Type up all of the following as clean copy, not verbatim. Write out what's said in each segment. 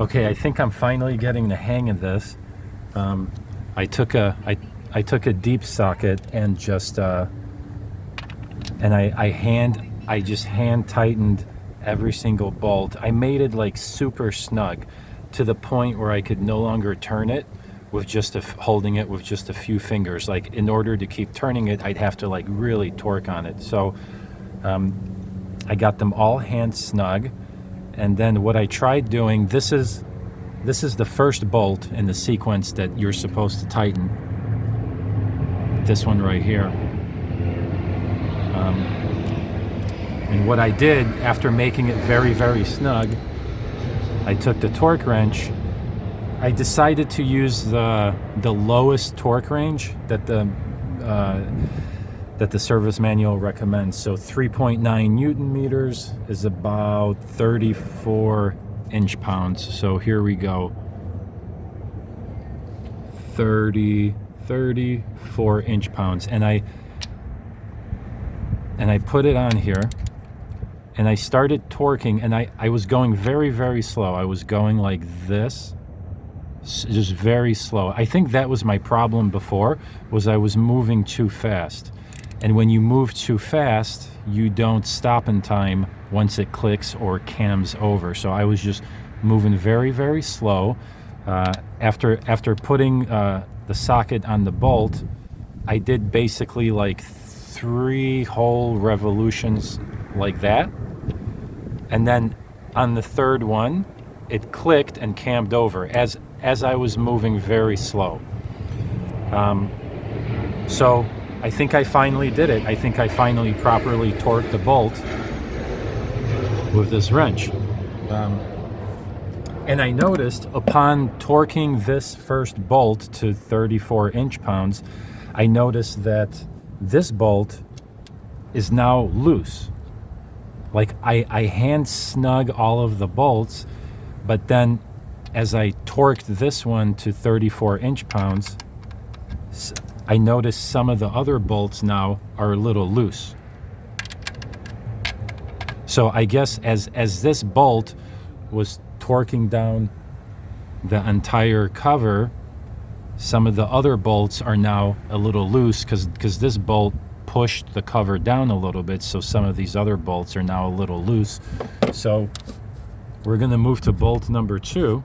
Okay, I think I'm finally getting the hang of this. I took a deep socket and just I just hand tightened every single bolt. I made it like super snug to the point where I could no longer turn it with just holding it with just a few fingers. Like, in order to keep turning it, I'd have to like really torque on it. So I got them all hand snug, and then what I tried doing, this is the first bolt in the sequence that you're supposed to tighten. This one right here. And what I did, after making it very, very snug, I took the torque wrench. I decided to use the lowest torque range that the service manual recommends. So 3.9 Newton meters is about 34 inch-pounds. So here we go. 34 inch-pounds. And I put it on here, and I started torquing, and I was going very, very slow. I was going like this, just very slow. I think that was my problem before, was I was moving too fast. And when you move too fast, you don't stop in time once it clicks or cams over. So I was just moving very, very slow. After putting the socket on the bolt, I did basically like 3 whole revolutions like that. And then on the third one, it clicked and cammed over as I was moving very slow. So I think I finally did it. I think I finally properly torqued the bolt with this wrench. And I noticed upon torquing this first bolt to 34 inch-pounds, I noticed that this bolt is now loose. Like, I hand snug all of the bolts, but then as I torqued this one to 34 inch-pounds, I noticed some of the other bolts now are a little loose. So I guess as this bolt was torquing down the entire cover, some of the other bolts are now a little loose because this bolt pushed the cover down a little bit, so some of these other bolts are now a little loose. So we're going to move to bolt number 2.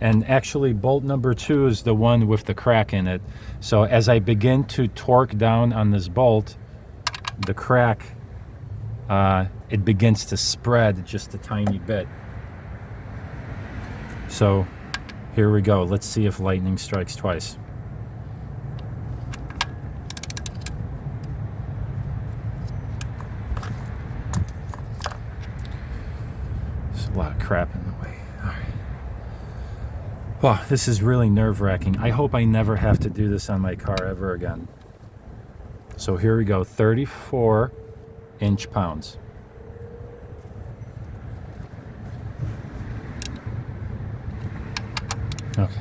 And actually, bolt number 2 is the one with the crack in it. So as I begin to torque down on this bolt, the crack, it begins to spread just a tiny bit. So here we go. Let's see if lightning strikes twice. There's a lot of crap in the way. All right. Wow, this is really nerve-wracking. I hope I never have to do this on my car ever again. So here we go, 34 inch-pounds. Okay.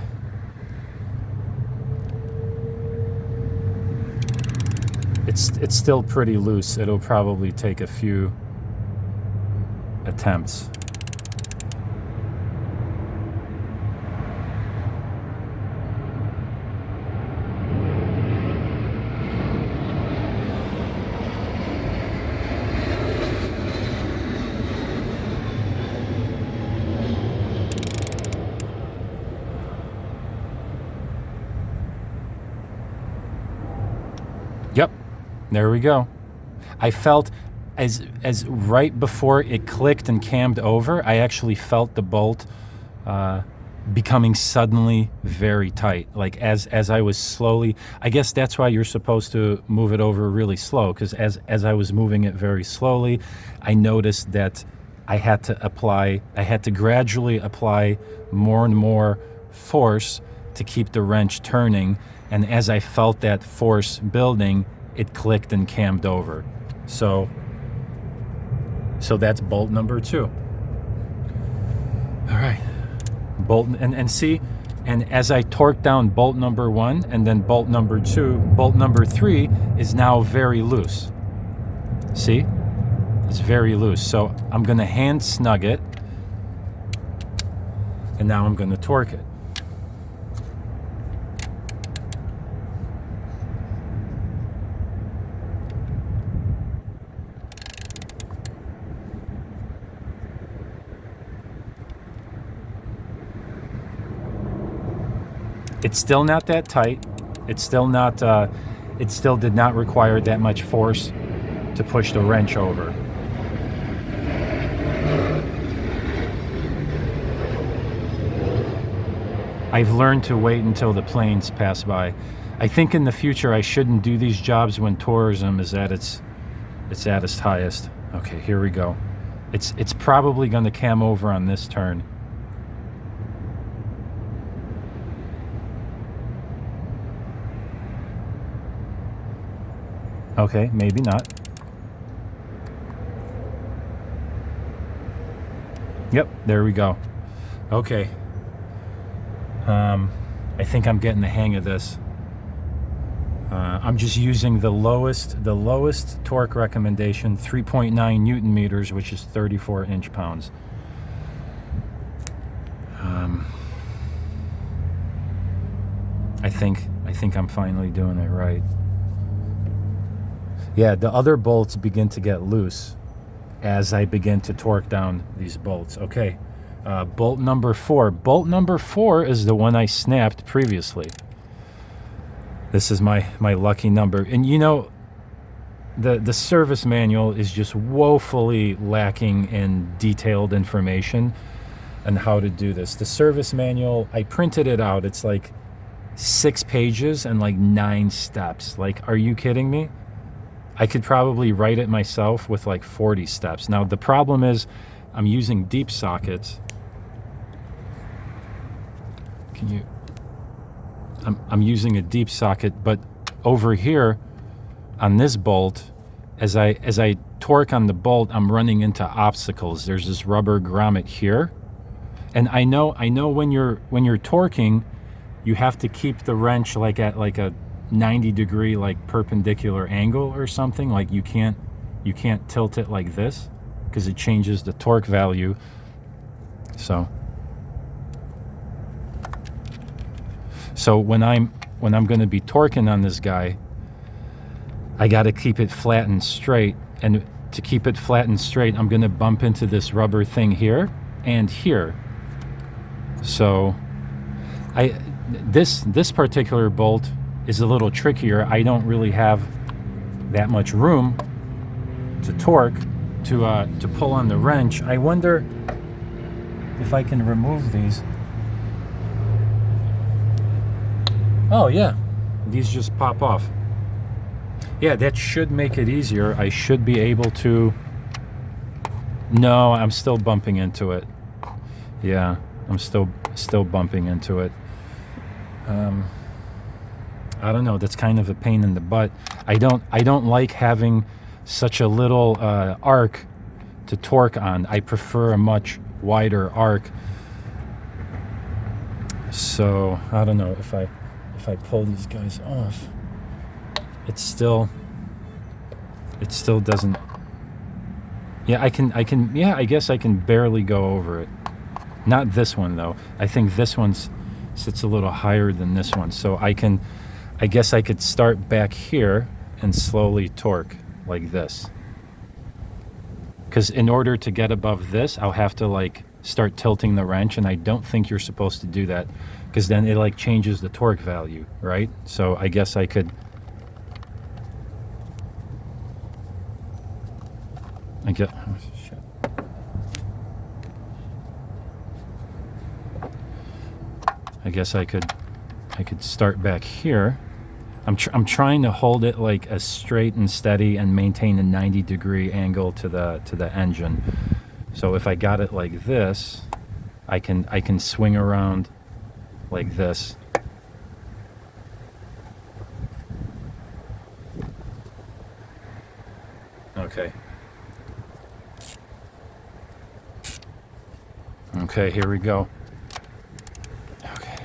It's still pretty loose. It'll probably take a few attempts. Yep, there we go. I felt as right before it clicked and cammed over, I actually felt the bolt becoming suddenly very tight. Like as I was slowly, I guess that's why you're supposed to move it over really slow, because as I was moving it very slowly, I noticed that I had to gradually apply more and more force to keep the wrench turning. And as I felt that force building, it clicked and cammed over. So that's bolt number 2. All right, bolt, and see, and as I torque down bolt number 1 and then bolt number 2, bolt number 3 is now very loose. See, it's very loose. So I'm gonna hand snug it, And now I'm going to torque it. It's still not that tight. It's still not, it still did not require that much force to push the wrench over. I've learned to wait until the planes pass by. I think in the future I shouldn't do these jobs when tourism is at its highest. Okay, here we go. It's probably going to cam over on this turn. Okay, maybe not. Yep, there we go. Okay. I think I'm getting the hang of this. I'm just using the lowest torque recommendation, 3.9 Newton meters, which is 34 inch-pounds. I think I'm finally doing it right. Yeah, the other bolts begin to get loose as I begin to torque down these bolts. Okay, bolt number 4. Bolt number 4 is the one I snapped previously. This is my lucky number. And you know, the service manual is just woefully lacking in detailed information on how to do this. The service manual, I printed it out. It's like 6 pages and like 9 steps. Like, are you kidding me? I could probably write it myself with like 40 steps. Now, the problem is I'm using deep sockets. Can you... I'm using a deep socket, but over here on this bolt, as I torque on the bolt, I'm running into obstacles. There's this rubber grommet here, and I know when you're torquing, you have to keep the wrench like at like a 90-degree like perpendicular angle or something. Like you can't tilt it like this because it changes the torque value. So when I'm going to be torquing on this guy, I got to keep it flat and straight. And to keep it flat and straight, I'm going to bump into this rubber thing here and here. So this particular bolt is a little trickier. I don't really have that much room to torque to pull on the wrench. I wonder if I can remove these. Oh yeah, these just pop off. Yeah, that should make it easier. I should be able to... No, I'm still bumping into it. Yeah, I'm still bumping into it. I don't know, that's kind of a pain in the butt. I don't like having such a little arc to torque on. I prefer a much wider arc. So, I don't know if I pull these guys off, it still doesn't. Yeah, I guess I can barely go over it. Not this one though. I think this one sits a little higher than this one. So I guess I could start back here and slowly torque like this. Because in order to get above this, I'll have to like start tilting the wrench, and I don't think you're supposed to do that, because then it like changes the torque value, right? So I guess I could... oh, shit. I guess I could start back here. I'm trying to hold it like as straight and steady and maintain a 90-degree angle to the engine. So if I got it like this, I can swing around like this. Okay. Okay, here we go. Okay.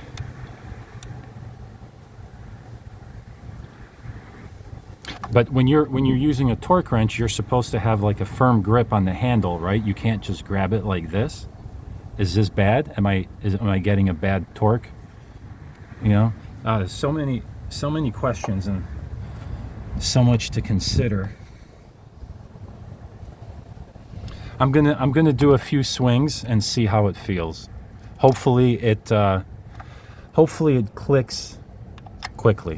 But when you're using a torque wrench, you're supposed to have like a firm grip on the handle, right? You can't just grab it like this. Is this bad? Am I getting a bad torque? You know, there's so many questions and so much to consider. I'm gonna do a few swings and see how it feels. Hopefully it clicks quickly.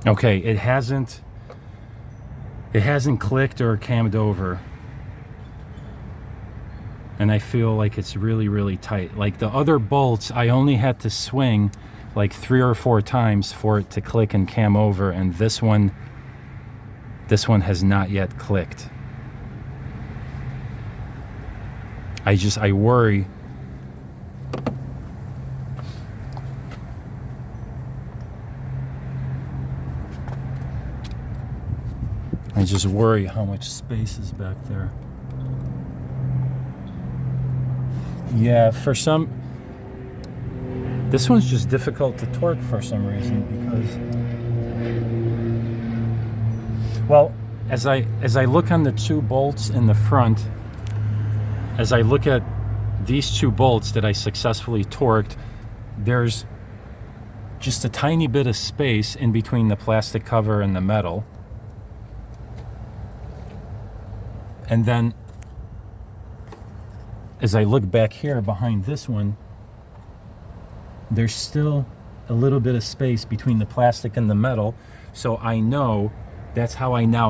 Okay, it hasn't clicked or cammed over. And I feel like it's really, really tight. Like the other bolts, I only had to swing like 3 or 4 times for it to click and cam over, and this one has not yet clicked. I worry. I just worry how much space is back there. Yeah, this one's just difficult to torque for some reason because, well, as I look on the 2 bolts in the front, as I look at these 2 bolts that I successfully torqued, there's just a tiny bit of space in between the plastic cover and the metal. And then as I look back here behind this one, there's still a little bit of space between the plastic and the metal. So I know, that's how I now